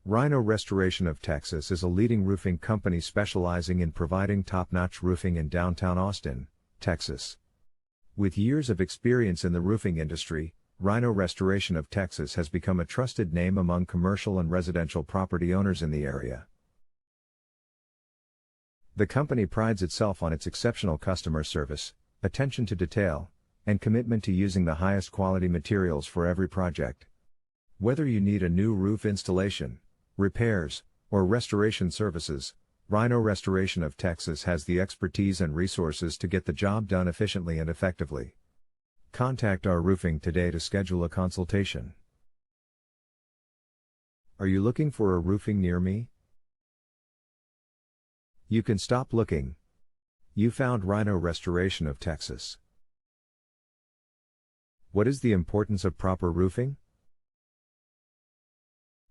Rhino Restoration of Texas is a leading roofing company specializing in providing top-notch roofing in downtown Austin, Texas. With years of experience in the roofing industry, Rhino Restoration of Texas has become a trusted name among commercial and residential property owners in the area. The company prides itself on its exceptional customer service, attention to detail, and commitment to using the highest quality materials for every project. Whether you need a new roof installation, repairs, or restoration services, Rhino Restoration of Texas has the expertise and resources to get the job done efficiently and effectively. Contact our roofing today to schedule a consultation. Are you looking for a roofing near me? You can stop looking. You found Rhino Restoration of Texas. What is the importance of proper roofing?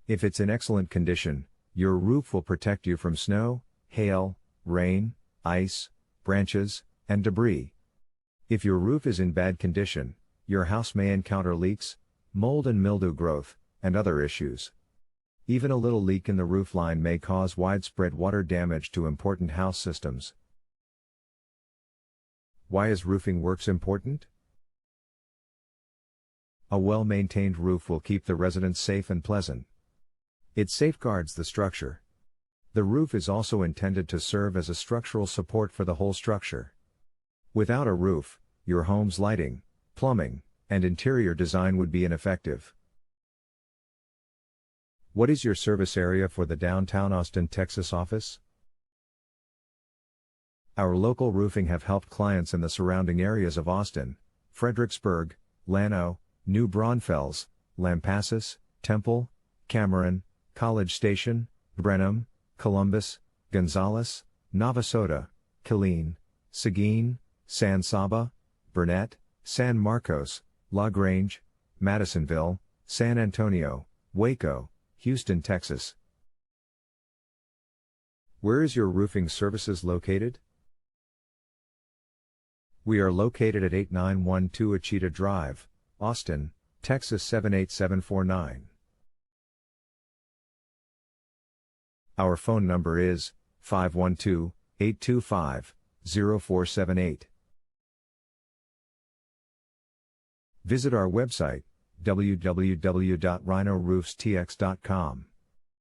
If it's in excellent condition, your roof will protect you from snow, hail, rain, ice, branches, and debris. If your roof is in bad condition, your house may encounter leaks, mold and mildew growth, and other issues. Even a little leak in the roof line may cause widespread water damage to important house systems. Why is roofing works important? A well-maintained roof will keep the residents safe and pleasant. It safeguards the structure. The roof is also intended to serve as a structural support for the whole structure. Without a roof, your home's lighting, plumbing, and interior design would be ineffective. What is your service area for the downtown Austin, Texas office? Our local roofing have helped clients in the surrounding areas of Austin, Fredericksburg, Llano, New Braunfels, Lampasas, Temple, Cameron, College Station, Brenham, Columbus, Gonzales, Navasota, Killeen, Seguin, Saba, Burnet, San Marcos, Grange, Madisonville, San Antonio, Waco, Houston, Texas. Where is your roofing services located? We are located at 8912 Achita Drive, Austin, Texas 78749. Our phone number is 512-825-0478. Visit our website, www.rhinoroofstx.com.